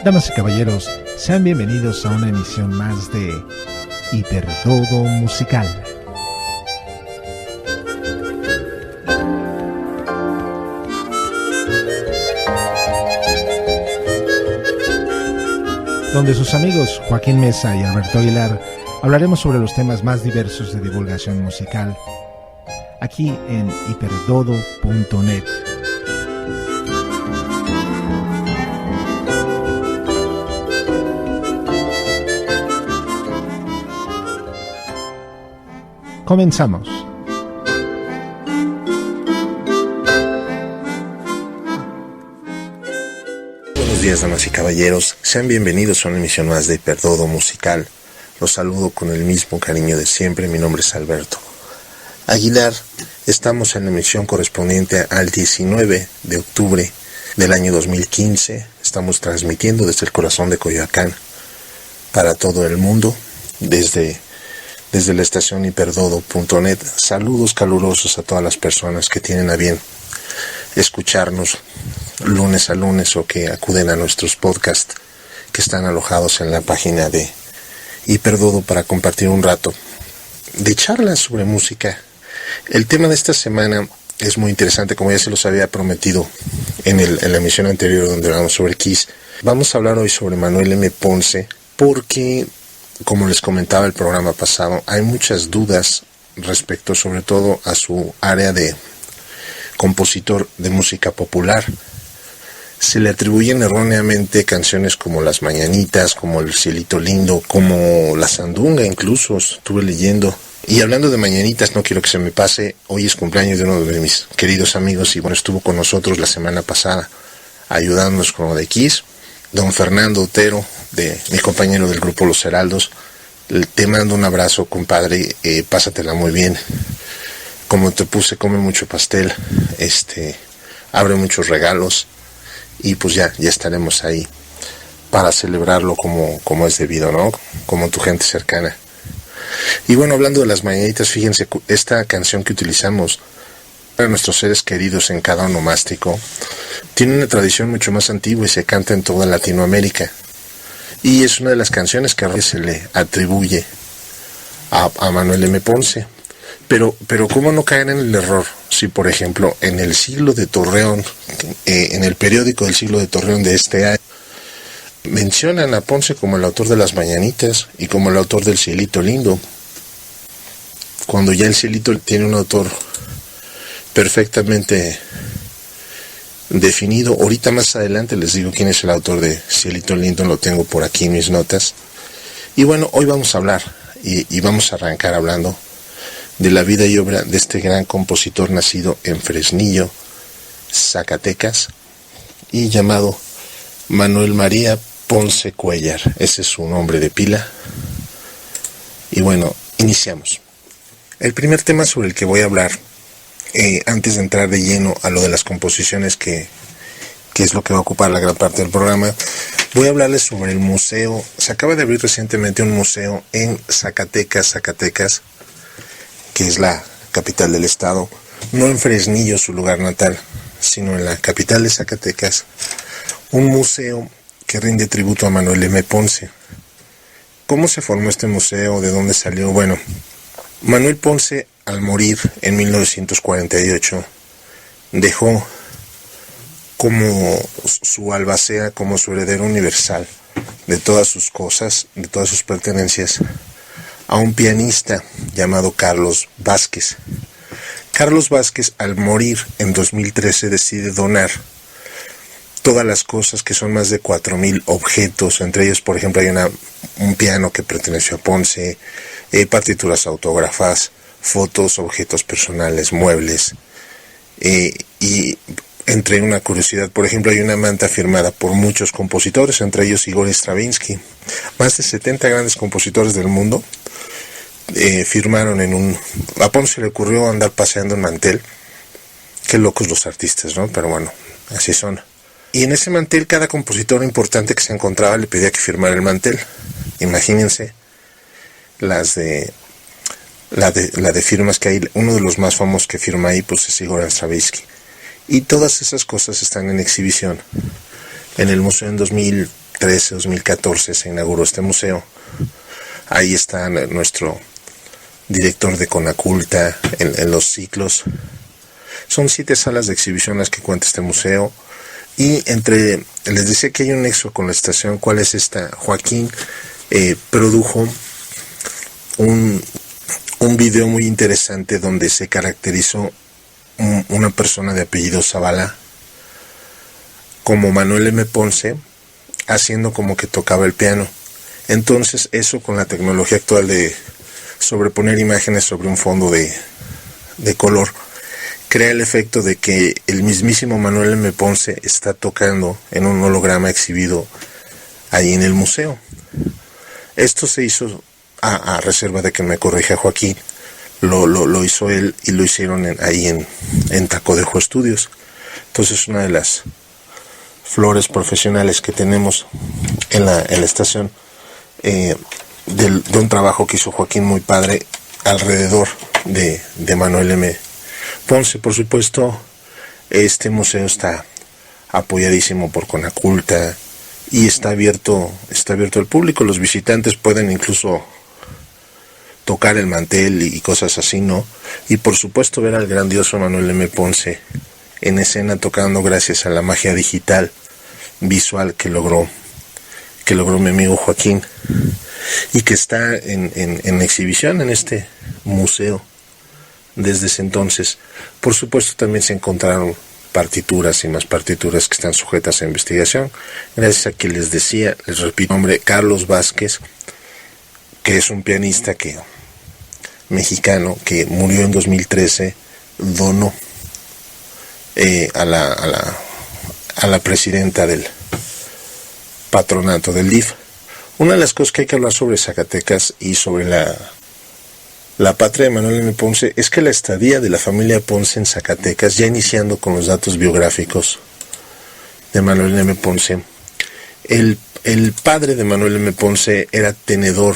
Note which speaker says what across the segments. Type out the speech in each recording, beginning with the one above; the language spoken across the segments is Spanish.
Speaker 1: Damas y caballeros, sean bienvenidos a una emisión más de Hiperdodo Musical. Donde sus amigos Joaquín Mesa y Alberto Aguilar hablaremos sobre los temas más diversos de divulgación musical, aquí en hiperdodo.net. Comenzamos.
Speaker 2: Buenos días, damas y caballeros. Sean bienvenidos a una emisión más de Hiperdodo Musical. Los saludo con el mismo cariño de siempre. Mi nombre es Alberto Aguilar. Estamos en la emisión correspondiente al 19 de octubre del año 2015. Estamos transmitiendo desde el corazón de Coyoacán para todo el mundo, desde la estación hiperdodo.net. Saludos calurosos a todas las personas que tienen a bien escucharnos lunes a lunes o que acuden a nuestros podcasts que están alojados en la página de Hiperdodo para compartir un rato de charlas sobre música. El tema de esta semana es muy interesante, como ya se los había prometido en la emisión anterior donde hablamos sobre Kiss. Vamos a hablar hoy sobre Manuel M. Ponce porque, como les comentaba el programa pasado, hay muchas dudas respecto sobre todo a su área de compositor de música popular. Se le atribuyen erróneamente canciones como Las Mañanitas, como El Cielito Lindo, como La Sandunga incluso, estuve leyendo. Y hablando de mañanitas, no quiero que se me pase, hoy es cumpleaños de uno de mis queridos amigos y bueno, estuvo con nosotros la semana pasada ayudándonos con lo de Kiss, don Fernando Otero, mi compañero del grupo Los Heraldos. Te mando un abrazo, compadre, pásatela muy bien. Como te puse, come mucho pastel, abre muchos regalos y pues ya estaremos ahí para celebrarlo como es debido, ¿no? Como tu gente cercana. Y bueno, hablando de Las Mañanitas, fíjense, esta canción que utilizamos para nuestros seres queridos en cada onomástico tiene una tradición mucho más antigua y se canta en toda Latinoamérica. Y es una de las canciones que se le atribuye a Manuel M. Ponce. Pero ¿cómo no caer en el error si, por ejemplo, en el Siglo de Torreón, en el periódico del Siglo de Torreón de este año, mencionan a Ponce como el autor de Las Mañanitas y como el autor del Cielito Lindo, cuando ya el Cielito tiene un autor perfectamente definido? Ahorita más adelante les digo quién es el autor de Cielito Lindo, lo tengo por aquí en mis notas. Y bueno, hoy vamos a hablar y vamos a arrancar hablando de la vida y obra de este gran compositor nacido en Fresnillo, Zacatecas, y llamado Manuel María Ponce Cuéllar. Ese es su nombre de pila. Y bueno, iniciamos. El primer tema sobre el que voy a hablar, antes de entrar de lleno a lo de las composiciones, que es lo que va a ocupar la gran parte del programa, voy a hablarles sobre el museo. Se acaba de abrir recientemente un museo en Zacatecas, que es la capital del estado, no en Fresnillo, su lugar natal, sino en la capital de Zacatecas, un museo que rinde tributo a Manuel M. Ponce. ¿Cómo se formó este museo? ¿De dónde salió? Bueno, Manuel Ponce, al morir en 1948, dejó como su albacea, como su heredero universal de todas sus cosas, de todas sus pertenencias, a un pianista llamado Carlos Vázquez. Carlos Vázquez, al morir en 2013, decide donar todas las cosas, que son más de 4,000 objetos. Entre ellos, por ejemplo, hay un piano que perteneció a Ponce, partituras autógrafas, fotos, objetos personales, muebles. Y entre una curiosidad, por ejemplo, hay una manta firmada por muchos compositores, entre ellos Igor Stravinsky. Más de 70 grandes compositores del mundo firmaron a Ponce le ocurrió andar paseando en mantel. Qué locos los artistas, ¿no? Pero bueno, así son. Y en ese mantel, cada compositor importante que se encontraba le pedía que firmara el mantel. Imagínense la de firmas que hay. Uno de los más famosos que firma ahí pues es Igor Stravinsky. Y todas esas cosas están en exhibición en el museo en 2000 2013, 2014 se inauguró este museo. Ahí está nuestro director de Conaculta en los ciclos. Son 7 salas de exhibición las que cuenta este museo. Y les decía que hay un nexo con la estación. ¿Cuál es esta? Joaquín produjo un video muy interesante donde se caracterizó una persona de apellido Zavala como Manuel M. Ponce, haciendo como que tocaba el piano. Entonces eso, con la tecnología actual de sobreponer imágenes sobre un fondo de color, crea el efecto de que el mismísimo Manuel M. Ponce está tocando en un holograma exhibido ahí en el museo. Esto se hizo a reserva de que me corrija Joaquín. Lo hizo él y lo hicieron ahí en Taco de Ojo Estudios. Entonces, una de las flores profesionales que tenemos en la estación, de un trabajo que hizo Joaquín muy padre alrededor de Manuel M. Ponce. Por supuesto, este museo está apoyadísimo por Conaculta y está abierto al público. Los visitantes pueden incluso tocar el mantel y cosas así, ¿no? Y por supuesto ver al grandioso Manuel M. Ponce en escena tocando, gracias a la magia digital visual que logró mi amigo Joaquín, y que está en exhibición en este museo desde ese entonces. Por supuesto, también se encontraron partituras y más partituras que están sujetas a investigación, gracias a que les repito, nombre Carlos Vázquez, que es un pianista mexicano que murió en 2013, donó a la presidenta del patronato del DIF. Una de las cosas que hay que hablar sobre Zacatecas y sobre la patria de Manuel M. Ponce es que la estadía de la familia Ponce en Zacatecas, ya iniciando con los datos biográficos de Manuel M. Ponce, el padre de Manuel M. Ponce era tenedor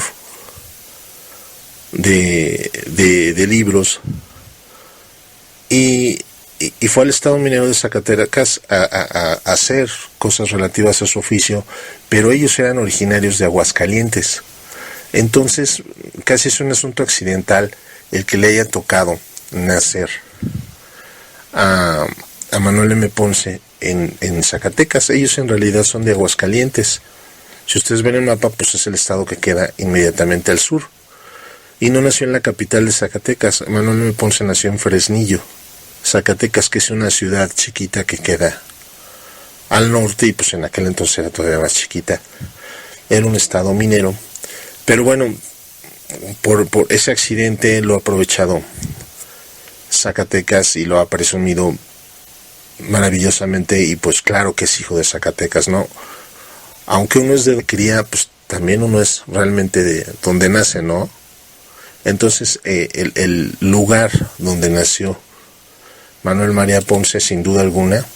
Speaker 2: de libros y fue al estado minero de Zacatecas a hacer cosas relativas a su oficio, pero ellos eran originarios de Aguascalientes. Entonces casi es un asunto accidental el que le haya tocado nacer a Manuel M. Ponce en Zacatecas. Ellos en realidad son de Aguascalientes. Si ustedes ven el mapa, pues es el estado que queda inmediatamente al sur. Y no nació en la capital de Zacatecas. Manuel M. Ponce nació en Fresnillo, Zacatecas, que es una ciudad chiquita que queda al norte, y pues en aquel entonces era todavía más chiquita. Era un estado minero. Pero bueno, por ese accidente lo ha aprovechado Zacatecas y lo ha presumido maravillosamente, y pues claro que es hijo de Zacatecas, ¿no? Aunque uno es de cría, pues también uno es realmente de donde nace, ¿no? Entonces, el lugar donde nació Manuel María Ponce, sin duda alguna,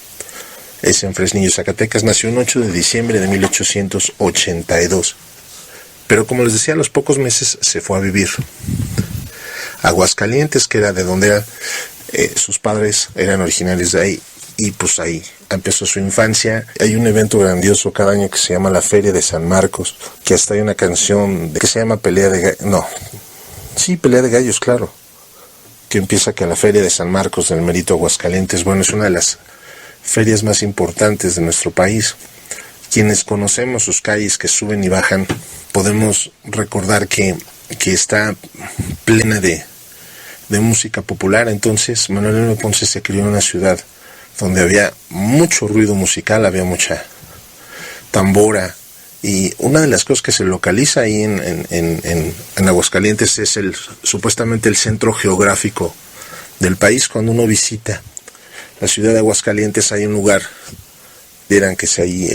Speaker 2: es en Fresnillo, Zacatecas. Nació el 8 de diciembre de 1882. Pero como les decía, a los pocos meses se fue a vivir a Aguascalientes, que era de donde eran sus padres, eran originarios de ahí, y pues ahí empezó su infancia. Hay un evento grandioso cada año que se llama la Feria de San Marcos, que hasta hay una canción que se llama Pelea de Gallos, claro, que empieza que a la Feria de San Marcos del Mérito Aguascalientes. Bueno, es una de las ferias más importantes de nuestro país. Quienes conocemos sus calles que suben y bajan, podemos recordar que está plena de música popular. Entonces Manuel M. Ponce se crió en una ciudad donde había mucho ruido musical, había mucha tambora, y una de las cosas que se localiza ahí en Aguascalientes es supuestamente el centro geográfico del país. Cuando uno visita la ciudad de Aguascalientes, hay un lugar, dirán que es ahí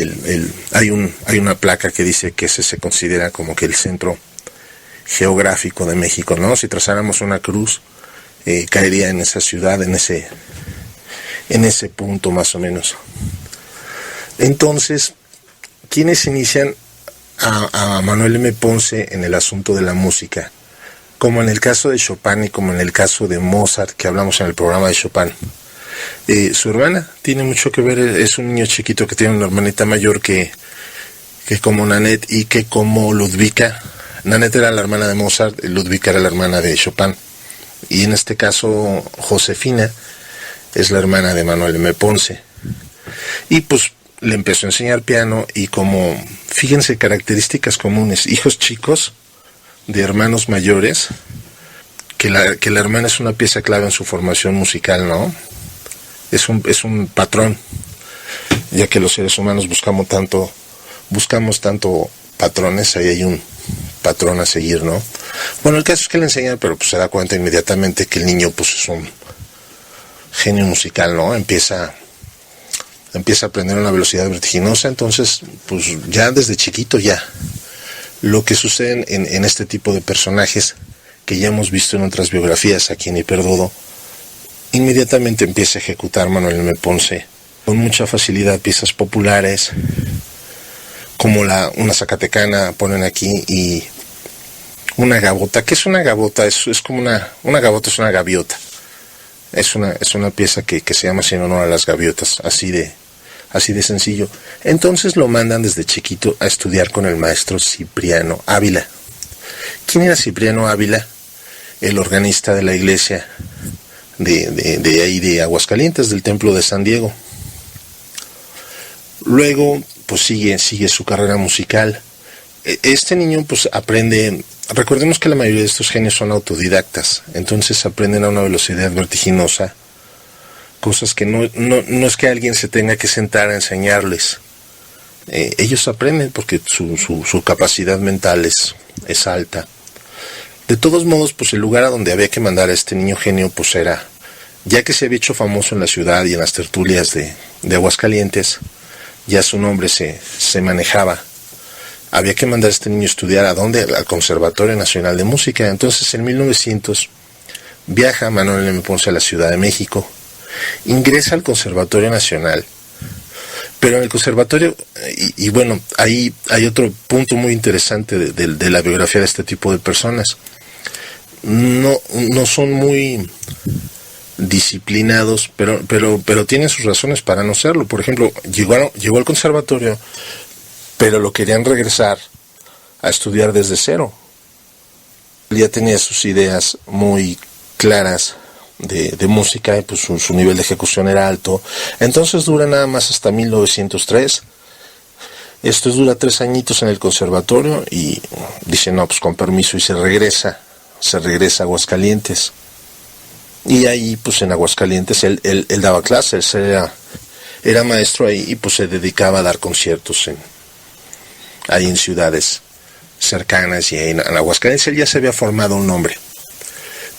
Speaker 2: hay una placa que dice que ese se considera como que el centro geográfico de México, ¿no? Si trazáramos una cruz, caería en esa ciudad, en ese punto más o menos. Entonces, ¿quiénes inician a Manuel M. Ponce en el asunto de la música? Como en el caso de Chopin y como en el caso de Mozart, que hablamos en el programa de Chopin. Su hermana tiene mucho que ver. Es un niño chiquito que tiene una hermanita mayor que que como Nanette y que como Ludwika. Nanette era la hermana de Mozart, y Ludwika era la hermana de Chopin. Y en este caso, Josefina es la hermana de Manuel M. Ponce. Y pues le empezó a enseñar piano y como, fíjense, características comunes, hijos chicos de hermanos mayores, que la hermana es una pieza clave en su formación musical, ¿no? Es un patrón, ya que los seres humanos buscamos tanto patrones, ahí hay un patrón a seguir, ¿no? Bueno, el caso es que le enseñan, pero pues se da cuenta inmediatamente que el niño pues es un genio musical, ¿no? Empieza a aprender a una velocidad vertiginosa, entonces pues ya desde chiquito ya. Lo que sucede en este tipo de personajes que ya hemos visto en otras biografías aquí en Hiperdodo, inmediatamente empieza a ejecutar Manuel M. Ponce con mucha facilidad piezas populares, como una zacatecana ponen aquí, y una gavota. ¿Qué es una gavota? Es como una gavota es una gaviota. Es una pieza que se llama así en honor a las gaviotas, así de sencillo. Entonces lo mandan desde chiquito a estudiar con el maestro Cipriano Ávila. ¿Quién era Cipriano Ávila? El organista de la iglesia de ahí de Aguascalientes, del templo de San Diego. Luego pues sigue su carrera musical. Este niño pues aprende, recordemos que la mayoría de estos genios son autodidactas, entonces aprenden a una velocidad vertiginosa, cosas que no es que alguien se tenga que sentar a enseñarles. Ellos aprenden porque su capacidad mental es alta. De todos modos, pues el lugar a donde había que mandar a este niño genio pues era, ya que se había hecho famoso en la ciudad y en las tertulias de Aguascalientes, ya su nombre se manejaba. Había que mandar a este niño a estudiar, ¿a dónde? Al Conservatorio Nacional de Música. Entonces en 1900 viaja Manuel M. Ponce a la Ciudad de México, ingresa al Conservatorio Nacional, pero en el conservatorio, y bueno, ahí hay otro punto muy interesante de la biografía de este tipo de personas. No son muy disciplinados, pero tienen sus razones para no serlo. Por ejemplo, llegó al conservatorio, pero lo querían regresar a estudiar desde cero. Ya tenía sus ideas muy claras de música, y pues su nivel de ejecución era alto. Entonces dura nada más hasta 1903. Esto dura 3 añitos en el conservatorio y dice, no, pues con permiso, y se regresa a Aguascalientes. Y ahí pues en Aguascalientes él daba clases, era maestro ahí, y pues se dedicaba a dar conciertos ahí en ciudades cercanas, y ahí en Aguascalientes él ya se había formado un nombre.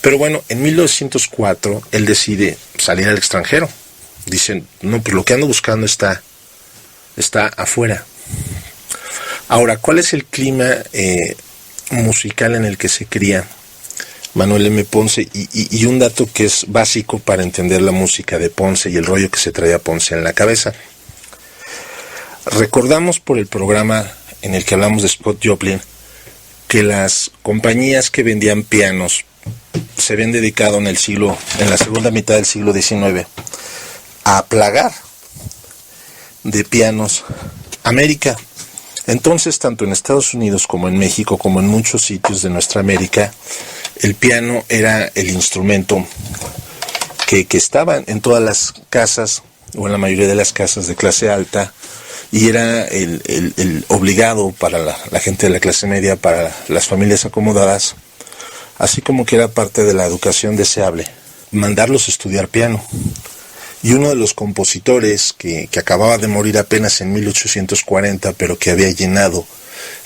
Speaker 2: Pero bueno, en 1904 él decide salir al extranjero. Dicen, no, pues lo que ando buscando está afuera. Ahora, ¿cuál es el clima musical en el que se cría Manuel M. Ponce? Y un dato que es básico para entender la música de Ponce y el rollo que se traía Ponce en la cabeza. Recordamos por el programa en el que hablamos de Scott Joplin que las compañías que vendían pianos se habían dedicado en la segunda mitad del siglo XIX a plagar de pianos América. Entonces, tanto en Estados Unidos como en México, como en muchos sitios de nuestra América, el piano era el instrumento que estaba en todas las casas, o en la mayoría de las casas de clase alta, y era el obligado para la gente de la clase media, para las familias acomodadas, así como que era parte de la educación deseable, mandarlos a estudiar piano. Y uno de los compositores que acababa de morir apenas en 1840, pero que había llenado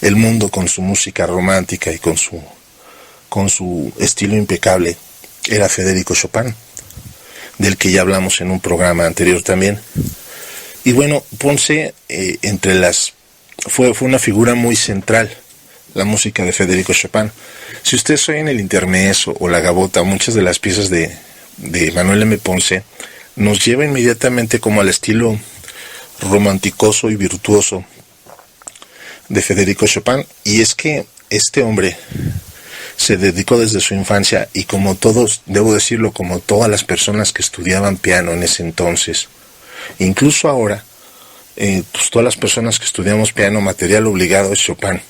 Speaker 2: el mundo con su música romántica y con su estilo impecable, era Federico Chopin, del que ya hablamos en un programa anterior también. Y bueno, Ponce fue una figura muy central, la música de Federico Chopin. Si ustedes oyen el intermezzo o la gavota, muchas de las piezas de Manuel M. Ponce nos lleva inmediatamente como al estilo romanticoso y virtuoso de Federico Chopin. Y es que este hombre se dedicó desde su infancia, y como todos, debo decirlo, como todas las personas que estudiaban piano en ese entonces, incluso ahora, pues todas las personas que estudiamos piano, material obligado es Chopin.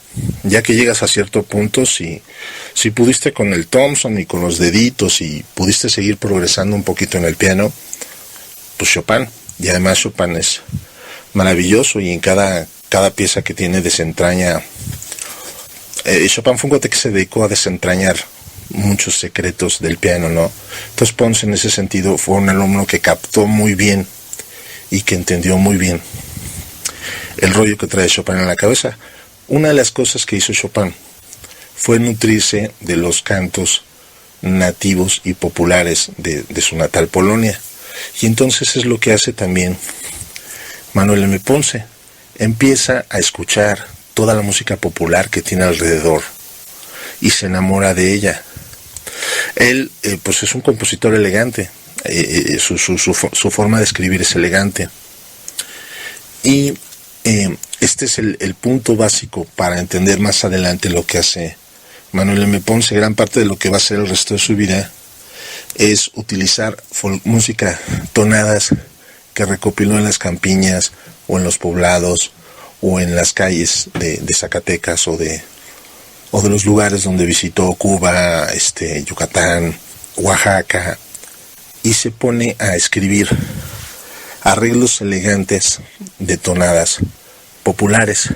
Speaker 2: Ya que llegas a cierto punto, si pudiste con el Thompson y con los deditos y pudiste seguir progresando un poquito en el piano, pues Chopin. Y además Chopin es maravilloso y en cada pieza que tiene desentraña. Chopin fue un cuate que se dedicó a desentrañar muchos secretos del piano, ¿no? Entonces Ponce en ese sentido fue un alumno que captó muy bien y que entendió muy bien el rollo que trae Chopin en la cabeza. Una de las cosas que hizo Chopin fue nutrirse de los cantos nativos y populares de su natal Polonia. Y entonces es lo que hace también Manuel M. Ponce. Empieza a escuchar toda la música popular que tiene alrededor y se enamora de ella. Él pues es un compositor elegante, su forma de escribir es elegante. Y este es el punto básico para entender más adelante lo que hace Manuel M. Ponce. Gran parte de lo que va a hacer el resto de su vida es utilizar música, tonadas que recopiló en las campiñas o en los poblados o en las calles de Zacatecas o de los lugares donde visitó Cuba, Yucatán, Oaxaca, y se pone a escribir arreglos elegantes de tonadas populares.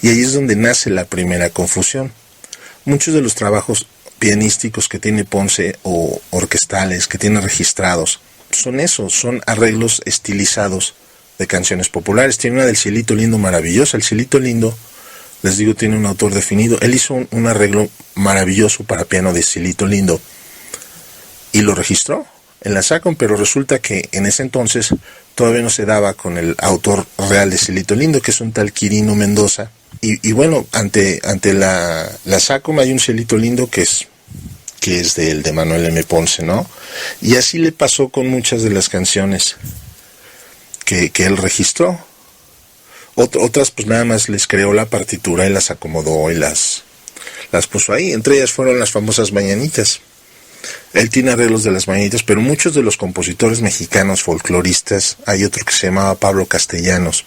Speaker 2: Y ahí es donde nace la primera confusión. Muchos de los trabajos pianísticos que tiene Ponce o orquestales que tiene registrados son esos, son arreglos estilizados de canciones populares. Tiene una del Cielito Lindo maravillosa. El Cielito Lindo, les digo, tiene un autor definido. Él hizo un arreglo maravilloso para piano de Cielito Lindo y lo registró en la SACOM, pero resulta que en ese entonces todavía no se daba con el autor real de Cielito Lindo, que es un tal Quirino Mendoza. Y bueno, ante la SACOM hay un Cielito Lindo que es de Manuel M. Ponce, ¿no? Y así le pasó con muchas de las canciones que él registró. Otras pues nada más les creó la partitura y las acomodó y las puso ahí. Entre ellas fueron las famosas mañanitas. Él tiene arreglos de las mañanitas, pero muchos de los compositores mexicanos folcloristas, hay otro que se llamaba Pablo Castellanos,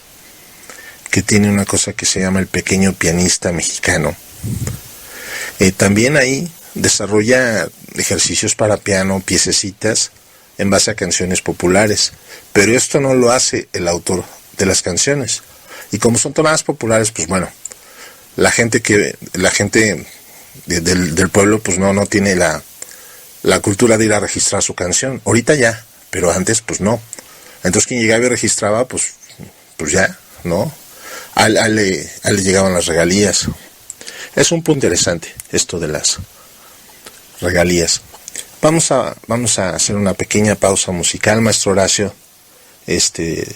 Speaker 2: que tiene una cosa que se llama el pequeño pianista mexicano. También ahí desarrolla ejercicios para piano, piececitas, en base a canciones populares, pero esto no lo hace el autor de las canciones. Y como son tonadas populares, pues bueno, la gente del pueblo pues no tiene la cultura de ir a registrar su canción. Ahorita ya, pero antes pues no. Entonces quien llegaba y registraba, pues ya, ¿no? A él le llegaban las regalías. Es un punto interesante esto de las regalías. Vamos a hacer una pequeña pausa musical, maestro Horacio. Te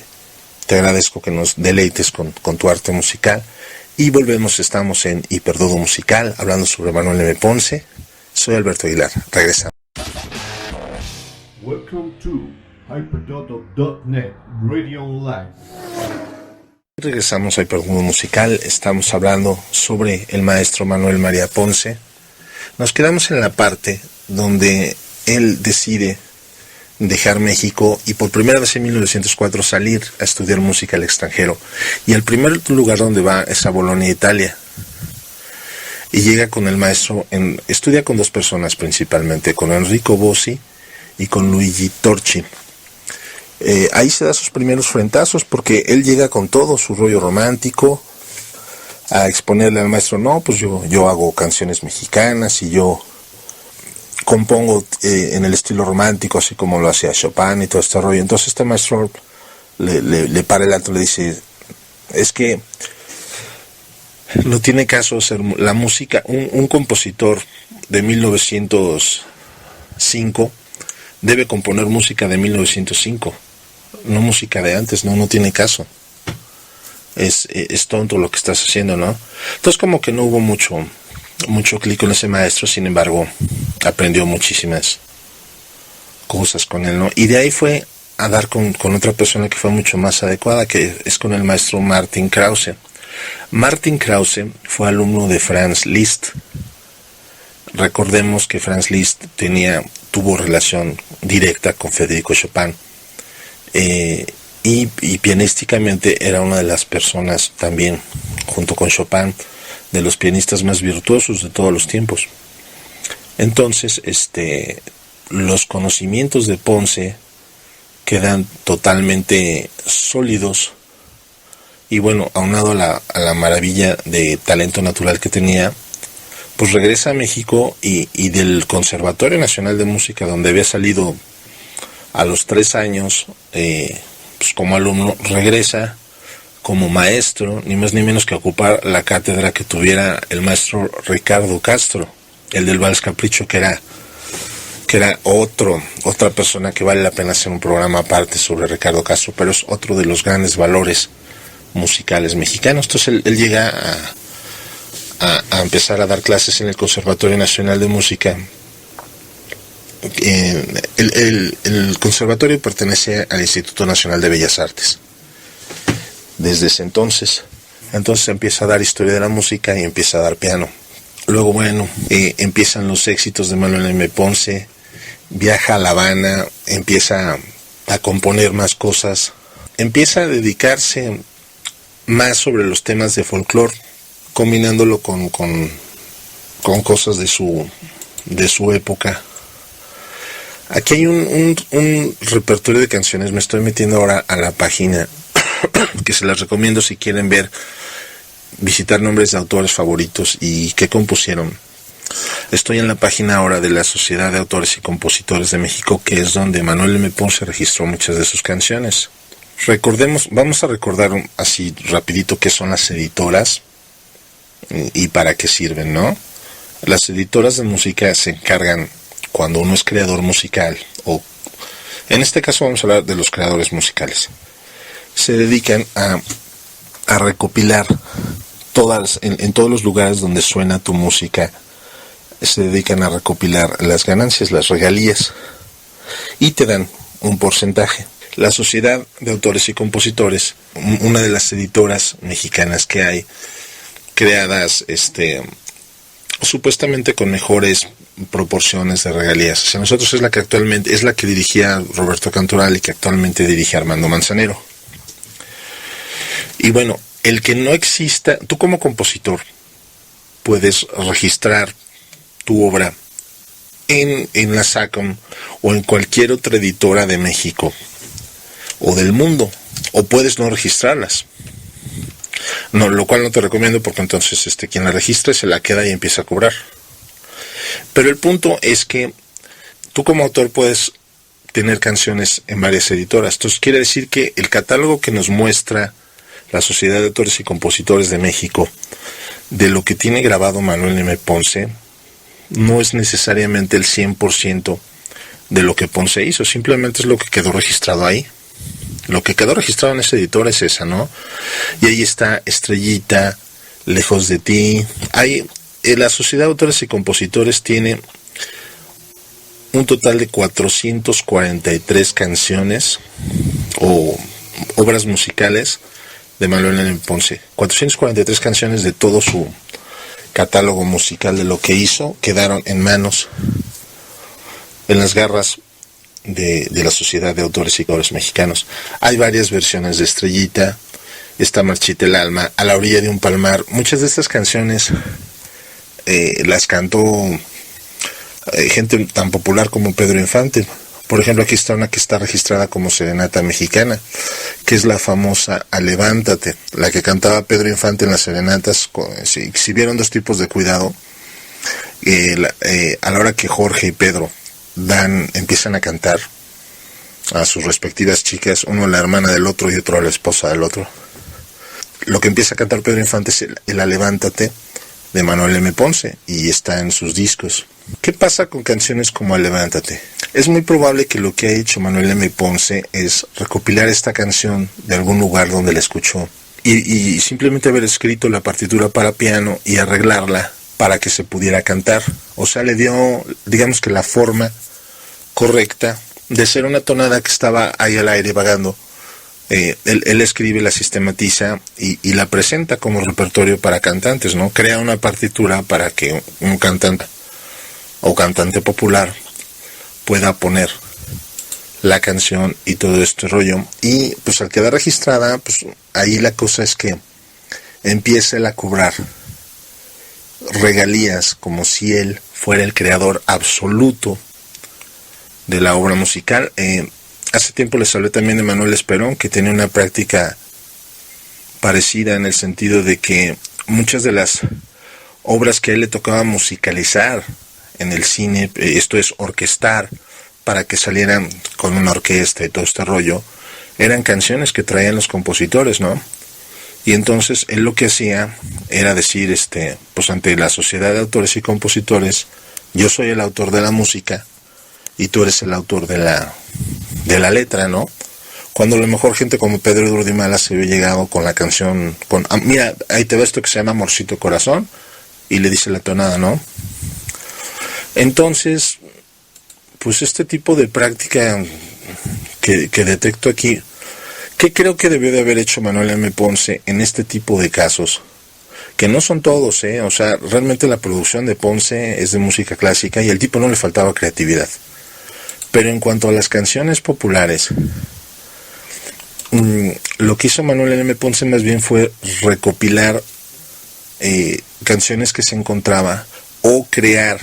Speaker 2: agradezco que nos deleites con tu arte musical. Y volvemos, estamos en Hiperdodo Musical, hablando sobre Manuel M. Ponce. Soy Alberto Aguilar, regresamos.
Speaker 3: Welcome to Hyperdodo.net Radio Online.
Speaker 2: Regresamos a Hiperdodo Musical, estamos hablando sobre el maestro Manuel María Ponce. Nos quedamos en la parte donde él decide dejar México y por primera vez en 1904 salir a estudiar música al extranjero. Y el primer lugar donde va es a Bolonia, Italia. Y llega con el maestro, estudia con dos personas principalmente, con Enrico Bossi y con Luigi Torchi. Ahí se da sus primeros frentazos porque él llega con todo su rollo romántico a exponerle al maestro, no, pues yo hago canciones mexicanas y yo compongo en el estilo romántico, así como lo hacía Chopin y todo este rollo. Entonces este maestro le para el alto, le dice, es que no tiene caso hacer la música, un compositor de 1905 debe componer música de 1905, no música de antes, no tiene caso. Es tonto lo que estás haciendo, ¿no? Entonces como que no hubo mucho clic con ese maestro, sin embargo, aprendió muchísimas cosas con él, ¿no? Y de ahí fue a dar con otra persona que fue mucho más adecuada, que es con el maestro Martin Krause. Martin Krause fue alumno de Franz Liszt. Recordemos que Franz Liszt tuvo relación directa con Federico Chopin. y pianísticamente era una de las personas también, junto con Chopin, de los pianistas más virtuosos de todos los tiempos. Entonces, los conocimientos de Ponce quedan totalmente sólidos, y bueno, aunado a la maravilla de talento natural que tenía, pues regresa a México y del Conservatorio Nacional de Música, donde había salido a los 3 años, pues como alumno, regresa como maestro, ni más ni menos que a ocupar la cátedra que tuviera el maestro Ricardo Castro, el del Vals Capricho, que era otra persona que vale la pena hacer un programa aparte sobre Ricardo Castro, pero es otro de los grandes valores musicales mexicanos. Entonces él llega a empezar a dar clases en el Conservatorio Nacional de Música. El conservatorio pertenece al Instituto Nacional de Bellas Artes. Desde ese entonces empieza a dar historia de la música y empieza a dar piano. Luego, bueno, empiezan los éxitos de Manuel M. Ponce, viaja a La Habana, empieza a componer más cosas, empieza a dedicarse más sobre los temas de folclore, combinándolo con cosas de su época. Aquí hay un repertorio de canciones, me estoy metiendo ahora a la página, que se las recomiendo si quieren visitar nombres de autores favoritos y qué compusieron. Estoy en la página ahora de la Sociedad de Autores y Compositores de México, que es donde Manuel M. Ponce registró muchas de sus canciones. Vamos a recordar así rapidito qué son las editoras y para qué sirven, ¿no? Las editoras de música se encargan, cuando uno es creador musical, o en este caso vamos a hablar de los creadores musicales, se dedican a recopilar en todos los lugares donde suena tu música, se dedican a recopilar las ganancias, las regalías, y te dan un porcentaje. La Sociedad de Autores y Compositores, una de las editoras mexicanas que hay, creadas supuestamente con mejores proporciones de regalías. O sea, nosotros es la que dirigía Roberto Cantoral y que actualmente dirige Armando Manzanero. Y bueno, el que no exista, tú como compositor puedes registrar tu obra en la SACM o en cualquier otra editora de México o del mundo, o puedes no registrarlas. No, lo cual no te recomiendo, porque entonces quien la registre se la queda y empieza a cobrar. Pero el punto es que tú como autor puedes tener canciones en varias editoras. Entonces quiere decir que el catálogo que nos muestra la Sociedad de Autores y Compositores de México de lo que tiene grabado Manuel M. Ponce no es necesariamente el 100% de lo que Ponce hizo, simplemente es lo que quedó registrado ahí. Lo que quedó registrado en esa editora es esa, ¿no? Y ahí está Estrellita, Lejos de ti. La Sociedad de Autores y Compositores tiene un total de 443 canciones o obras musicales de Manuel M. Ponce. 443 canciones de todo su catálogo musical de lo que hizo quedaron en las garras de la Sociedad de Autores y Compositores Mexicanos. Hay varias versiones de Estrellita, está Marchita el alma, A la orilla de un palmar. Muchas de estas canciones las cantó gente tan popular como Pedro Infante. Por ejemplo, aquí está una que está registrada como Serenata Mexicana, que es la famosa A Levántate, la que cantaba Pedro Infante en las serenatas. Si vieron Dos tipos de cuidado, a la hora que Jorge y Pedro empiezan a cantar a sus respectivas chicas, uno la hermana del otro y otro a la esposa del otro, lo que empieza a cantar Pedro Infante es el A Levántate de Manuel M. Ponce, y está en sus discos. ¿Qué pasa con canciones como A Levántate? Es muy probable que lo que ha hecho Manuel M. Ponce es recopilar esta canción de algún lugar donde la escuchó y simplemente haber escrito la partitura para piano y arreglarla para que se pudiera cantar. O sea, le dio, digamos que la forma correcta de ser una tonada que estaba ahí al aire vagando. Él escribe, la sistematiza y la presenta como repertorio para cantantes, ¿no? Crea una partitura para que un cantante o cantante popular pueda poner la canción y todo este rollo. Y pues al quedar registrada, pues ahí la cosa es que empieza él a cobrar regalías como si él fuera el creador absoluto de la obra musical. Hace tiempo les hablé también de Manuel Esperón, que tenía una práctica parecida en el sentido de que muchas de las obras que a él le tocaba musicalizar en el cine, esto es orquestar para que salieran con una orquesta y todo este rollo, eran canciones que traían los compositores, ¿no? Y entonces él lo que hacía era decir, pues ante la sociedad de autores y compositores, yo soy el autor de la música y tú eres el autor de la letra, ¿no? Cuando a lo mejor gente como Pedro Durdimala se había llegado con la canción, mira, ahí te va esto que se llama Amorcito Corazón, y le dice la tonada, ¿no? Entonces, pues este tipo de práctica que detecto aquí, ¿qué creo que debió de haber hecho Manuel M. Ponce en este tipo de casos? Que no son todos, o sea, realmente la producción de Ponce es de música clásica y al tipo no le faltaba creatividad. Pero en cuanto a las canciones populares, lo que hizo Manuel M. Ponce más bien fue recopilar canciones que se encontraba o crear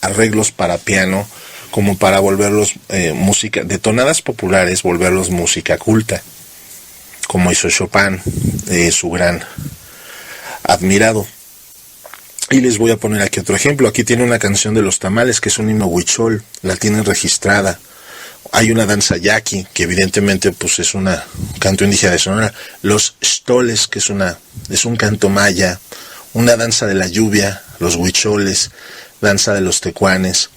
Speaker 2: arreglos para piano como para volverlos música, de tonadas populares, volverlos música culta, como hizo Chopin, su gran admirado. Y les voy a poner aquí otro ejemplo. Aquí tiene una canción de Los Tamales, que es un himno huichol, la tienen registrada. Hay una danza yaqui, que evidentemente pues es un canto indígena de Sonora. Los xtoles, que es un canto maya. Una danza de la lluvia, los huicholes, danza de los tecuanes.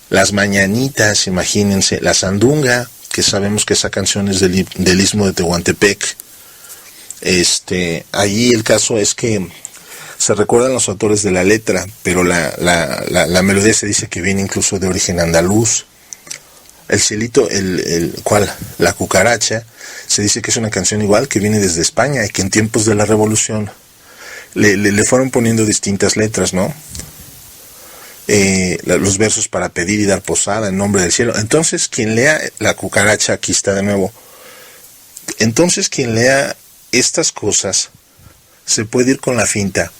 Speaker 2: Las mañanitas, imagínense. La sandunga, que sabemos que esa canción es del istmo de Tehuantepec. Allí el caso es que se recuerdan los autores de la letra, pero la melodía se dice que viene incluso de origen andaluz. El cielito, la cucaracha, se dice que es una canción igual que viene desde España y que en tiempos de la Revolución le fueron poniendo distintas letras, ¿no? Los versos para pedir y dar posada en nombre del cielo. Entonces quien lea la cucaracha, aquí está de nuevo, entonces quien lea estas cosas se puede ir con la finta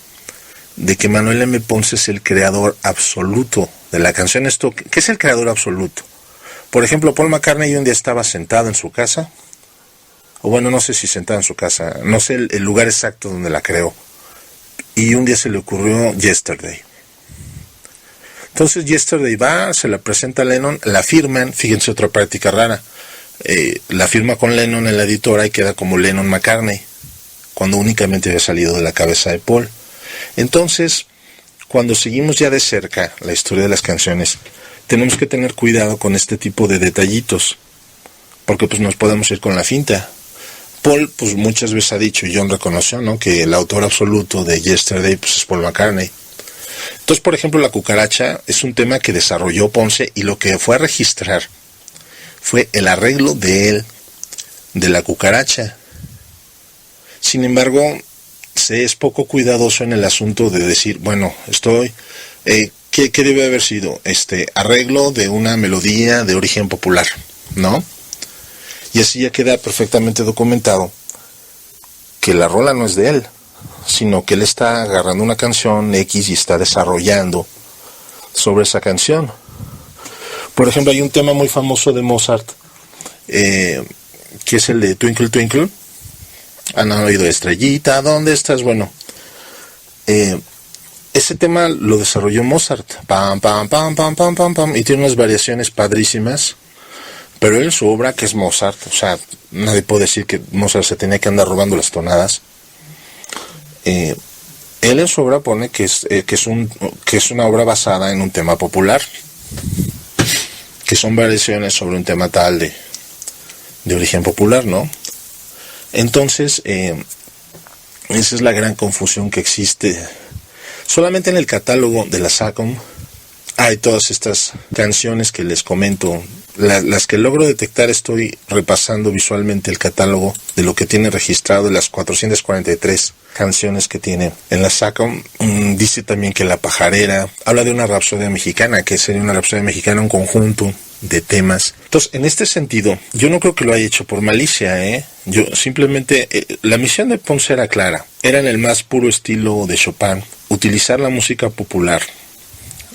Speaker 2: de que Manuel M. Ponce es el creador absoluto de la canción. Esto, ¿qué es el creador absoluto? Por ejemplo, Paul McCartney un día estaba sentado en su casa, o bueno, no sé si sentado en su casa, no sé el lugar exacto donde la creó, y un día se le ocurrió Yesterday. Entonces Yesterday va, se la presenta a Lennon, la firman, fíjense otra práctica rara, la firma con Lennon en la editora y queda como Lennon McCartney, cuando únicamente había salido de la cabeza de Paul. Entonces, cuando seguimos ya de cerca la historia de las canciones, tenemos que tener cuidado con este tipo de detallitos, porque pues nos podemos ir con la finta. Paul pues muchas veces ha dicho, y John reconoció, ¿no?, que el autor absoluto de Yesterday pues es Paul McCartney. Entonces, por ejemplo, la cucaracha es un tema que desarrolló Ponce y lo que fue a registrar fue el arreglo de él, de la cucaracha. Sin embargo, se es poco cuidadoso en el asunto de decir, bueno, ¿qué debe haber sido? Arreglo de una melodía de origen popular, ¿no? Y así ya queda perfectamente documentado que la rola no es de él, sino que él está agarrando una canción X y está desarrollando sobre esa canción. Por ejemplo, hay un tema muy famoso de Mozart, que es el de Twinkle Twinkle. ¿Han oído Estrellita? ¿Dónde estás? Bueno, ese tema lo desarrolló Mozart, pam, pam, pam, pam, pam, pam, pam, y tiene unas variaciones padrísimas, pero él en su obra, que es Mozart, o sea, nadie puede decir que Mozart se tenía que andar robando las tonadas. Él en su obra pone que es una obra basada en un tema popular, que son variaciones sobre un tema tal de origen popular, ¿no? Entonces, esa es la gran confusión que existe. Solamente en el catálogo de la SACOM hay todas estas canciones que les comento las que logro detectar, estoy repasando visualmente el catálogo de lo que tiene registrado de las 443 canciones que tiene en la SACOM. Dice también que La Pajarera habla de una rapsodia mexicana, que sería una rapsodia mexicana, un conjunto de temas. Entonces, en este sentido, yo no creo que lo haya hecho por malicia, Yo simplemente, la misión de Ponce era clara, era en el más puro estilo de Chopin, utilizar la música popular,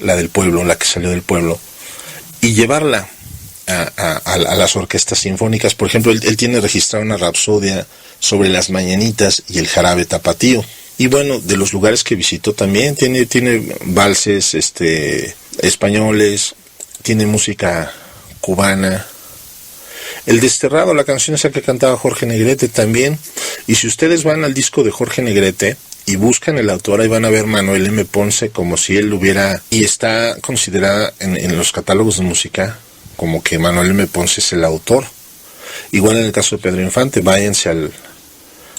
Speaker 2: la del pueblo, la que salió del pueblo, y llevarla a las orquestas sinfónicas. Por ejemplo, él tiene registrado una rapsodia sobre las mañanitas y el jarabe tapatío. Y bueno, de los lugares que visitó también, tiene valses españoles, tiene música cubana. El Desterrado, la canción esa que cantaba Jorge Negrete también. Y si ustedes van al disco de Jorge Negrete y buscan el autor, ahí van a ver Manuel M. Ponce como si él hubiera... Y está considerada en los catálogos de música como que Manuel M. Ponce es el autor. Igual en el caso de Pedro Infante, váyanse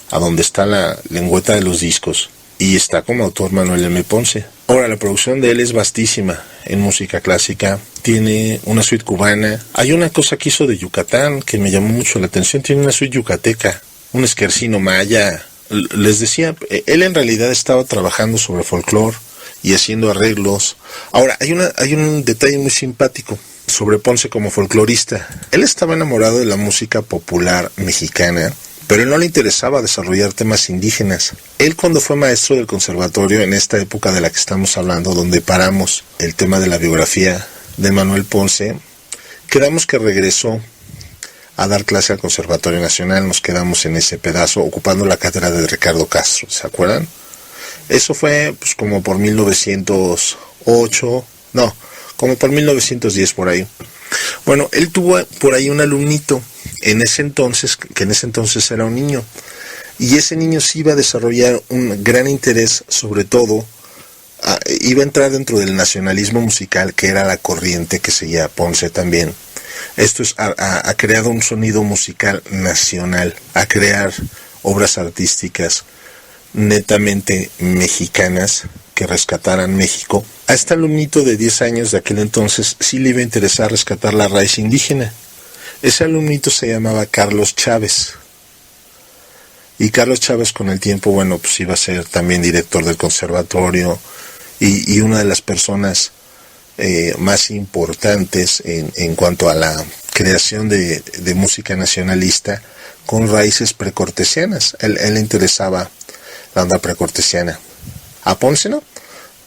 Speaker 2: a donde está la lengüeta de los discos, y está como autor Manuel M. Ponce. Ahora, la producción de él es vastísima en música clásica, tiene una suite cubana, hay una cosa que hizo de Yucatán que me llamó mucho la atención, tiene una suite yucateca, un esquercino maya. Les decía, él en realidad estaba trabajando sobre folclore y haciendo arreglos. Ahora, hay un detalle muy simpático sobre Ponce como folclorista. Él estaba enamorado de la música popular mexicana, pero él no le interesaba desarrollar temas indígenas. Él, cuando fue maestro del conservatorio, en esta época de la que estamos hablando, donde paramos el tema de la biografía de Manuel Ponce, quedamos que regresó a dar clase al Conservatorio Nacional. Nos quedamos en ese pedazo, ocupando la cátedra de Ricardo Castro, ¿se acuerdan? Eso fue pues como por 1908, no, como por 1910 por ahí. Bueno, él tuvo por ahí un alumnito que en ese entonces era un niño, y ese niño sí iba a desarrollar un gran interés, sobre todo, iba a entrar dentro del nacionalismo musical, que era la corriente que seguía Ponce también. Esto es, ha creado un sonido musical nacional, a crear obras artísticas netamente mexicanas que rescataran México. A este alumnito de 10 años de aquel entonces sí le iba a interesar rescatar la raíz indígena. Ese alumnito se llamaba Carlos Chávez. Y Carlos Chávez, con el tiempo, bueno, pues iba a ser también director del conservatorio y una de las personas más importantes en cuanto a la creación de música nacionalista con raíces precortesianas. Él le interesaba la onda precortesiana. A Ponce no.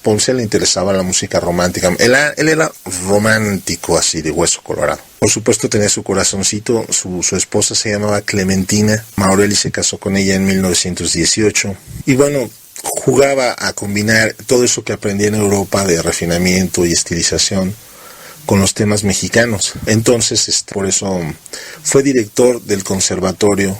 Speaker 2: Ponce le interesaba la música romántica. Él era romántico, así de hueso colorado. Por supuesto tenía su corazoncito. Su esposa se llamaba Clementina Maurelli, se casó con ella en 1918. Y bueno, jugaba a combinar todo eso que aprendía en Europa de refinamiento y estilización con los temas mexicanos. Entonces, por eso fue director del Conservatorio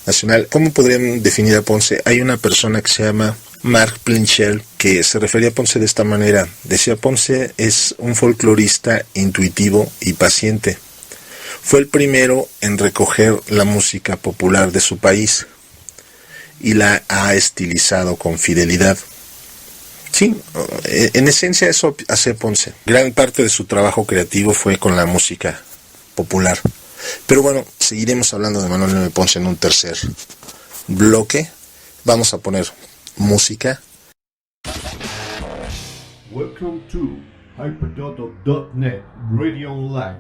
Speaker 2: Nacional. ¿Cómo podrían definir a Ponce? Hay una persona que se llama Marc Plinchel, que se refería a Ponce de esta manera. Decía: Ponce es un folclorista intuitivo y paciente. Fue el primero en recoger la música popular de su país y la ha estilizado con fidelidad. Sí, en esencia eso hace Ponce. Gran parte de su trabajo creativo fue con la música popular. Pero bueno, seguiremos hablando de Manuel M. Ponce en un tercer bloque. Vamos a poner música.
Speaker 3: Welcome to hyperdodo.net Radio Online.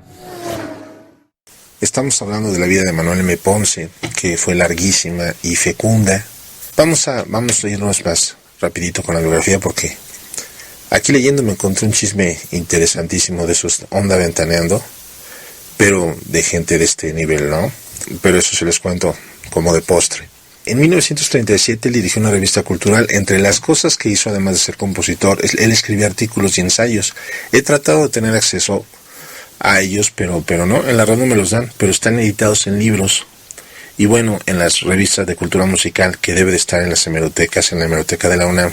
Speaker 2: Estamos hablando de la vida de Manuel M. Ponce, que fue larguísima y fecunda. Vamos a irnos más rapidito con la biografía, porque aquí leyendo me encontré un chisme interesantísimo de esos onda ventaneando, pero de gente de este nivel, ¿no? Pero eso se les cuento como de postre. En 1937 dirigió una revista cultural. Entre las cosas que hizo, además de ser compositor, él escribía artículos y ensayos. He tratado de tener acceso a ellos, pero no, en la red no me los dan, pero están editados en libros. Y bueno, en las revistas de cultura musical, que debe de estar en las hemerotecas, en la hemeroteca de la UNAM,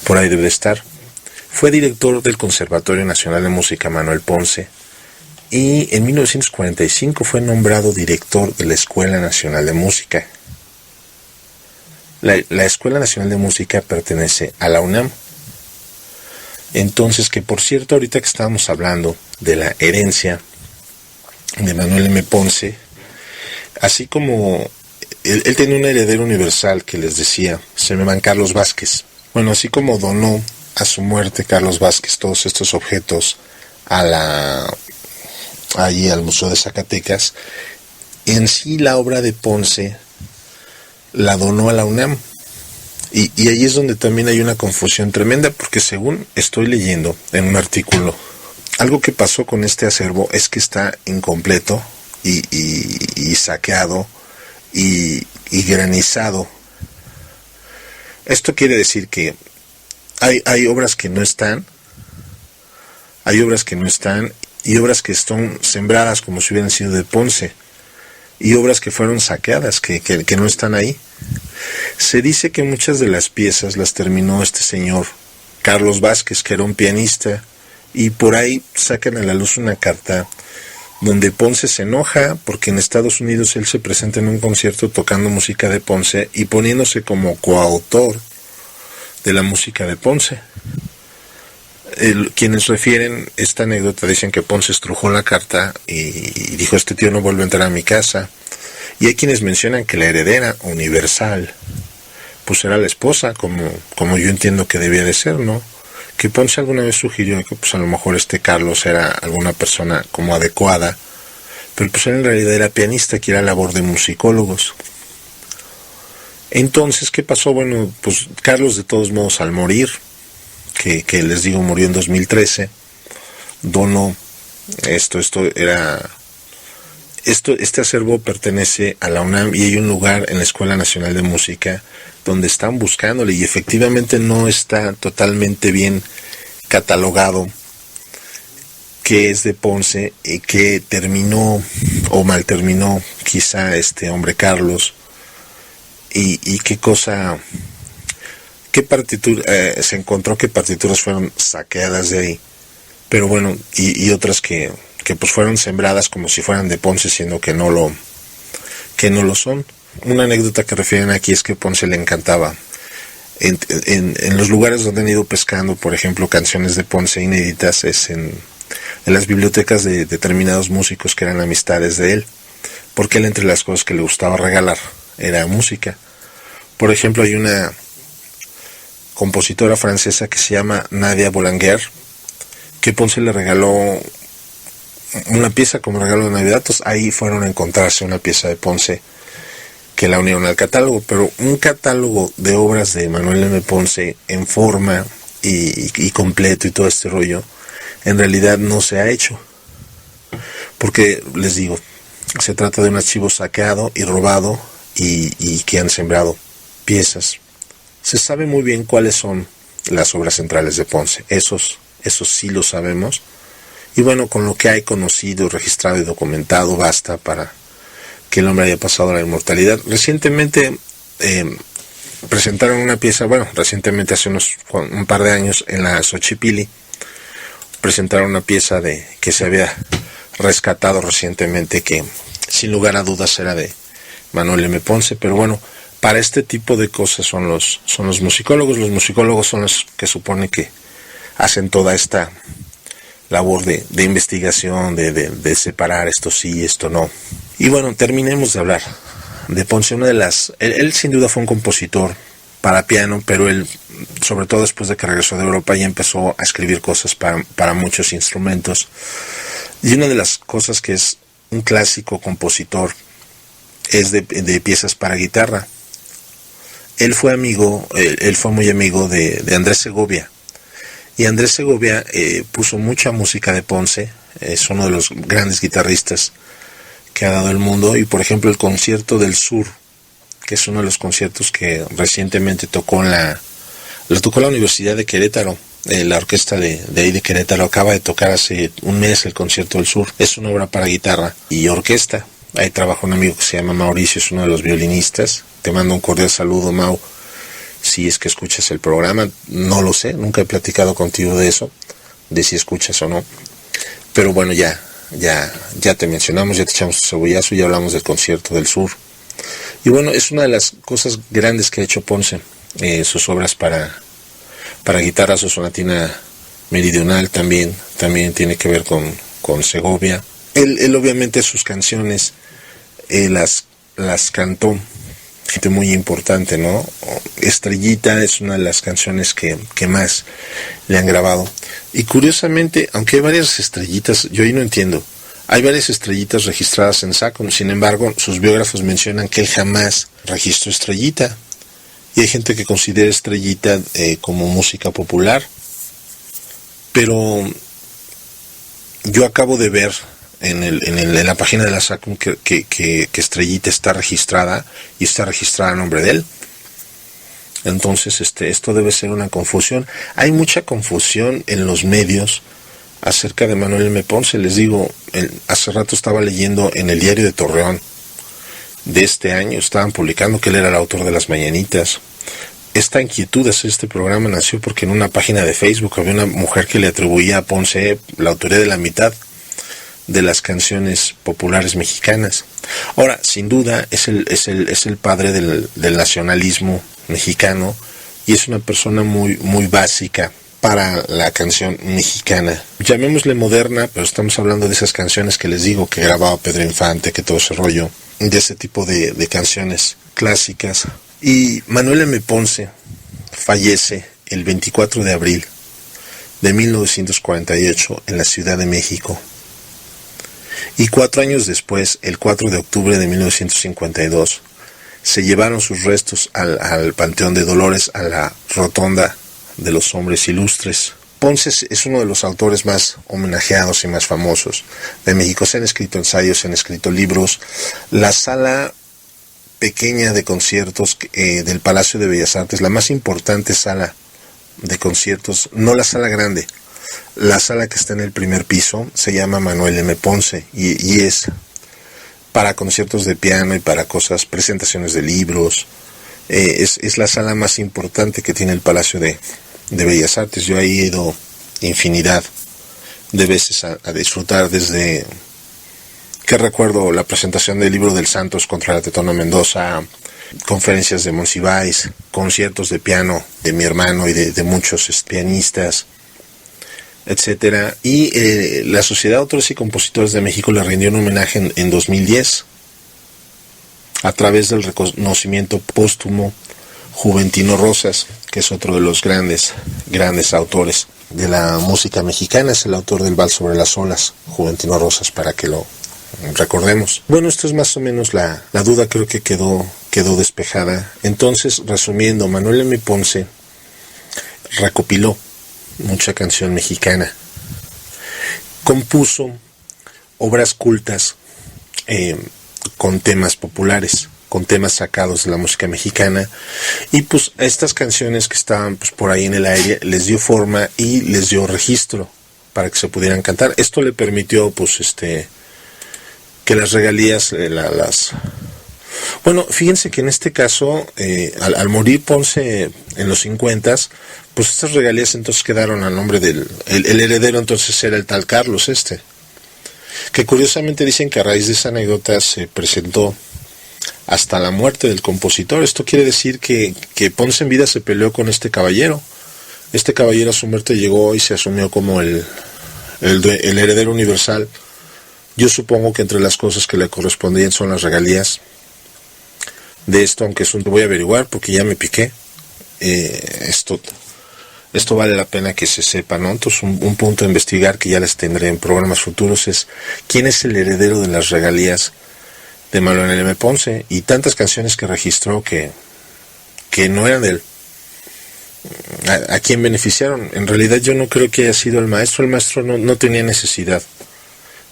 Speaker 2: por ahí debe de estar. Fue director del Conservatorio Nacional de Música Manuel Ponce, y en 1945 fue nombrado director de la Escuela Nacional de Música. La Escuela Nacional de Música pertenece a la UNAM. Entonces, que por cierto, ahorita que estábamos hablando de la herencia de Manuel M. Ponce, así como él tenía un heredero universal que les decía, se llama Carlos Vázquez. Bueno, así como donó a su muerte Carlos Vázquez todos estos objetos allí al Museo de Zacatecas, en sí la obra de Ponce la donó a la UNAM. Y ahí es donde también hay una confusión tremenda, porque según estoy leyendo en un artículo, algo que pasó con este acervo es que está incompleto y saqueado y granizado. Esto quiere decir que hay obras que no están, y obras que están sembradas como si hubieran sido de Ponce, y obras que fueron saqueadas, que no están ahí. Se dice que muchas de las piezas las terminó este señor Carlos Vázquez, que era un pianista, y por ahí sacan a la luz una carta donde Ponce se enoja porque en Estados Unidos él se presenta en un concierto tocando música de Ponce y poniéndose como coautor de la música de Ponce. Quienes refieren esta anécdota dicen que Ponce estrujó la carta y dijo: este tío no vuelve a entrar a mi casa. Y hay quienes mencionan que la heredera universal pues era la esposa, como yo entiendo que debía de ser, ¿no? Que Ponce alguna vez sugirió que pues a lo mejor este Carlos era alguna persona como adecuada, pero pues él en realidad era pianista, que era labor de musicólogos. Entonces, ¿qué pasó? Bueno, pues Carlos de todos modos al morir, que les digo murió en 2013, donó este acervo pertenece a la UNAM y hay un lugar en la Escuela Nacional de Música donde están buscándole y efectivamente no está totalmente bien catalogado qué es de Ponce y qué terminó o mal terminó quizá este hombre Carlos y qué partitura se encontró, qué partituras fueron saqueadas de ahí, pero bueno, y otras que pues fueron sembradas como si fueran de Ponce, siendo que no lo son. Una anécdota que refieren aquí es que Ponce le encantaba en los lugares donde han ido pescando, por ejemplo, canciones de Ponce inéditas, es en las bibliotecas de determinados músicos que eran amistades de él, porque él entre las cosas que le gustaba regalar era música. Por ejemplo, hay una compositora francesa que se llama Nadia Boulanger, que Ponce le regaló una pieza como regalo de Navidad. Entonces ahí fueron a encontrarse una pieza de Ponce que la unieron al catálogo, pero un catálogo de obras de Manuel M. Ponce en forma y completo y todo este rollo en realidad no se ha hecho, porque les digo, se trata de un archivo saqueado y robado y que han sembrado piezas. Se sabe muy bien cuáles son las obras centrales de Ponce, esos sí lo sabemos. Y bueno, con lo que hay conocido, registrado y documentado basta para que el hombre haya pasado a la inmortalidad. Recientemente presentaron una pieza, recientemente hace un par de años en la Xochipilli, presentaron una pieza que se había rescatado recientemente, que sin lugar a dudas era de Manuel M. Ponce, pero bueno, para este tipo de cosas son los musicólogos. Los musicólogos son los que supone que hacen toda esta labor de investigación, de separar esto sí, esto no. Y bueno, terminemos de hablar de Ponce. Él sin duda fue un compositor para piano, pero él, sobre todo después de que regresó de Europa, ya empezó a escribir cosas para muchos instrumentos. Y una de las cosas que es un clásico compositor es de piezas para guitarra. Él fue muy amigo de Andrés Segovia. Y Andrés Segovia puso mucha música de Ponce, es uno de los grandes guitarristas que ha dado el mundo. Y por ejemplo el Concierto del Sur, que es uno de los conciertos que recientemente tocó la Universidad de Querétaro, la orquesta de ahí de Querétaro acaba de tocar hace un mes el Concierto del Sur. Es una obra para guitarra y orquesta. Ahí trabaja un amigo que se llama Mauricio, es uno de los violinistas. Te mando un cordial saludo, Mau, si es que escuchas el programa. No lo sé, nunca he platicado contigo de eso, de si escuchas o no, pero bueno, ya te mencionamos, ya te echamos tu cebollazo, ya hablamos del Concierto del Sur. Y bueno, es una de las cosas grandes que ha hecho Ponce, sus obras para guitarra. Su sonatina meridional también tiene que ver con Segovia. Él obviamente sus canciones las cantó gente muy importante, ¿no? Estrellita es una de las canciones que más le han grabado. Y curiosamente, aunque hay varias estrellitas, yo ahí no entiendo. Hay varias estrellitas registradas en Sacon, sin embargo, sus biógrafos mencionan que él jamás registró estrellita. Y hay gente que considera estrellita como música popular. Pero yo acabo de ver en la página de la SACUM que Estrellita está registrada y está registrada a nombre de él. Entonces esto debe ser una confusión. Hay mucha confusión en los medios acerca de Manuel M. Ponce. Les digo, hace rato estaba leyendo en el Diario de Torreón de este año, estaban publicando que él era el autor de Las Mañanitas. Esta inquietud de hacer este programa nació porque en una página de Facebook había una mujer que le atribuía a Ponce la autoría de la mitad de las canciones populares mexicanas. Ahora, sin duda, es el padre del nacionalismo mexicano y es una persona muy, muy básica para la canción mexicana. Llamémosle moderna, pero estamos hablando de esas canciones que les digo que grababa Pedro Infante, que todo ese rollo, de ese tipo de canciones clásicas. Y Manuel M. Ponce fallece el 24 de abril de 1948 en la Ciudad de México. Y 4 años después, el 4 de octubre de 1952, se llevaron sus restos al Panteón de Dolores, a la Rotonda de los Hombres Ilustres. Ponce es uno de los autores más homenajeados y más famosos de México. Se han escrito ensayos, se han escrito libros. La sala pequeña de conciertos del Palacio de Bellas Artes, la más importante sala de conciertos, no la sala grande, la sala que está en el primer piso, se llama Manuel M. Ponce y es para conciertos de piano y para cosas, presentaciones de libros. Es la sala más importante que tiene el Palacio de Bellas Artes. Yo ahí he ido infinidad de veces a disfrutar, desde que recuerdo la presentación del libro del Santos contra la Tetona Mendoza, conferencias de Monsiváis, conciertos de piano de mi hermano y de muchos pianistas, etcétera. Y la Sociedad de Autores y Compositores de México le rindió un homenaje en 2010 a través del reconocimiento póstumo Juventino Rosas, que es otro de los grandes autores de la música mexicana. Es el autor del Vals sobre las olas, Juventino Rosas, para que lo recordemos. Bueno, esto es más o menos la duda, creo que quedó despejada. Entonces, resumiendo, Manuel M. Ponce recopiló mucha canción mexicana, compuso obras cultas con temas populares, con temas sacados de la música mexicana, y pues a estas canciones que estaban pues por ahí en el aire les dio forma y les dio registro para que se pudieran cantar. Esto le permitió pues que las regalías bueno, fíjense que en este caso, al morir Ponce en los 50s, pues estas regalías entonces quedaron a nombre del... El heredero entonces era el tal Carlos que curiosamente dicen que a raíz de esa anécdota se presentó hasta la muerte del compositor. Esto quiere decir que Ponce en vida se peleó con este caballero. Este caballero a su muerte llegó y se asumió como el heredero universal. Yo supongo que entre las cosas que le correspondían son las regalías de esto, aunque eso voy a averiguar porque ya me piqué. Esto vale la pena que se sepa, ¿no? Entonces un punto a investigar que ya les tendré en programas futuros es quién es el heredero de las regalías de Manuel M. Ponce, y tantas canciones que registró que no eran de él. ¿A quién beneficiaron? En realidad yo no creo que haya sido el maestro no tenía necesidad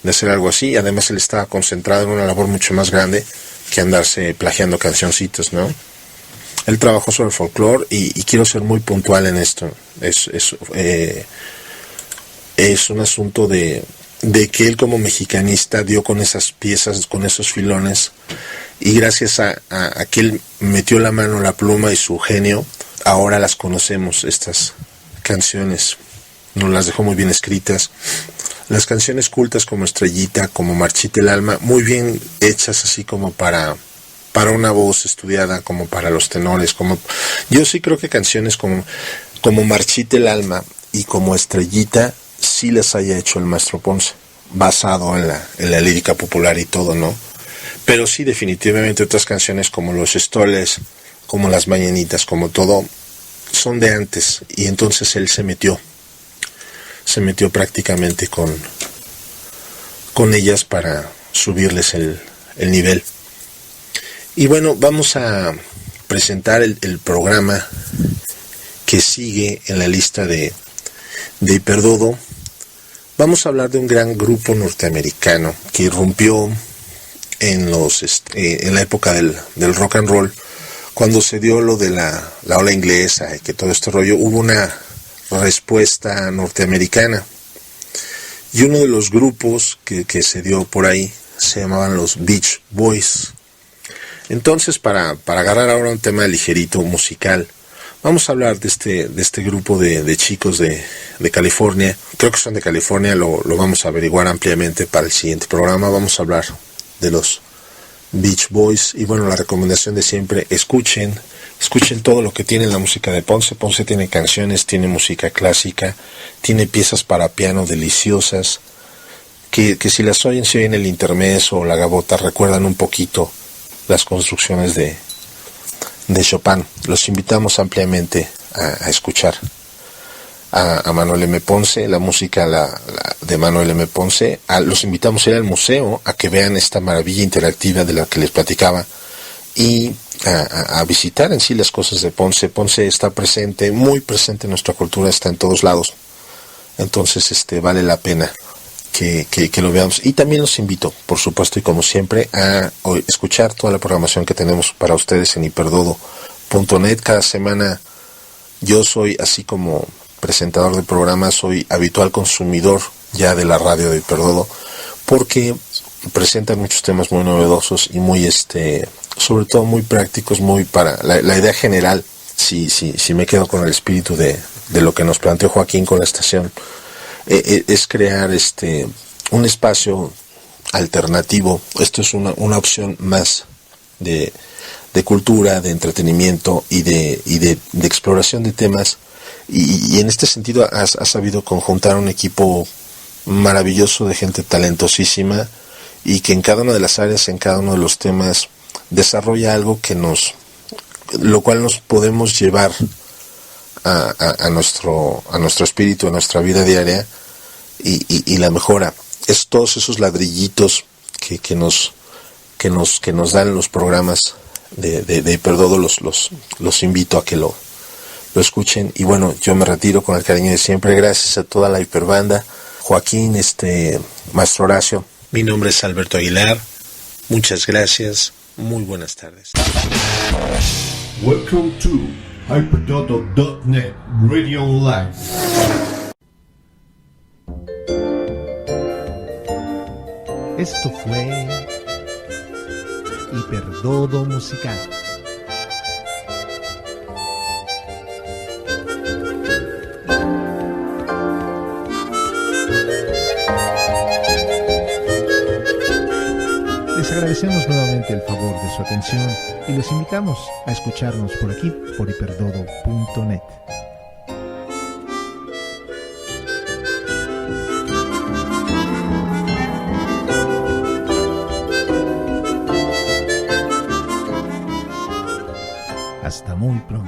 Speaker 2: de hacer algo así, además él estaba concentrado en una labor mucho más grande que andarse plagiando cancioncitas, ¿no? Él trabajó sobre el folclore y quiero ser muy puntual en esto. Es un asunto de que él como mexicanista dio con esas piezas, con esos filones, y gracias a que él metió la mano, la pluma y su genio, ahora las conocemos, estas canciones. Nos las dejó muy bien escritas. Las canciones cultas como Estrellita, como Marchita el alma, muy bien hechas así como para una voz estudiada, como para los tenores, yo sí creo que canciones como Marchita el alma y como Estrellita sí las haya hecho el maestro Ponce. basado en la lírica popular y todo, ¿no? Pero sí, definitivamente otras canciones como Los Stoles, como Las Mañanitas, como todo, son de antes. Y entonces él se metió prácticamente con ellas para subirles el nivel. Y bueno, vamos a presentar el programa que sigue en la lista de Hiperdodo. Vamos a hablar de un gran grupo norteamericano que irrumpió en la época del rock and roll, cuando se dio lo de la ola inglesa y que todo este rollo. Hubo una respuesta norteamericana, y uno de los grupos que se dio por ahí se llamaban los Beach Boys. Entonces, para agarrar ahora un tema ligerito musical, vamos a hablar de este grupo de chicos de California. Creo que son de California, lo vamos a averiguar ampliamente para el siguiente programa. Vamos a hablar de los Beach Boys. Y bueno, la recomendación de siempre: escuchen todo lo que tiene la música de Ponce. Ponce tiene canciones, tiene música clásica, tiene piezas para piano deliciosas, que si las oyen, si oyen el intermezzo o la gavota, recuerdan un poquito las construcciones de Chopin. Los invitamos ampliamente a escuchar a Manuel M. Ponce, la música de Manuel M. Ponce. Los invitamos a ir al museo a que vean esta maravilla interactiva de la que les platicaba, y a visitar en sí las cosas de Ponce. Ponce está presente, muy presente en nuestra cultura, está en todos lados. Entonces vale la pena que lo veamos. Y también los invito, por supuesto y como siempre, a escuchar toda la programación que tenemos para ustedes en hiperdodo.net. Cada semana yo soy, así como presentador de programa, soy habitual consumidor ya de la radio de Hiperdodo, porque presentan muchos temas muy novedosos y muy sobre todo muy prácticos, muy para la idea general. Si me quedo con el espíritu de lo que nos planteó Joaquín con la estación, es crear un espacio alternativo. Esto es una opción más de cultura, de entretenimiento y de exploración de temas, y en este sentido has sabido conjuntar un equipo maravilloso de gente talentosísima, y que en cada una de las áreas, en cada uno de los temas, desarrolla algo lo cual nos podemos llevar a nuestro espíritu, a nuestra vida diaria, y la mejora. Es todos esos ladrillitos que nos dan los programas de Hiperdodo. Los invito a que lo escuchen. Y bueno, yo me retiro con el cariño de siempre. Gracias a toda la Hiperbanda, Joaquín, Maestro Horacio. Mi nombre es Alberto Aguilar. Muchas gracias. Muy buenas tardes.
Speaker 3: Welcome to hyperdodo.net Radio Online.
Speaker 1: Esto fue Hiperdodo Musical. Les agradecemos nuevamente el favor de su atención y los invitamos a escucharnos por aquí, por hiperdodo.net. Hasta muy pronto.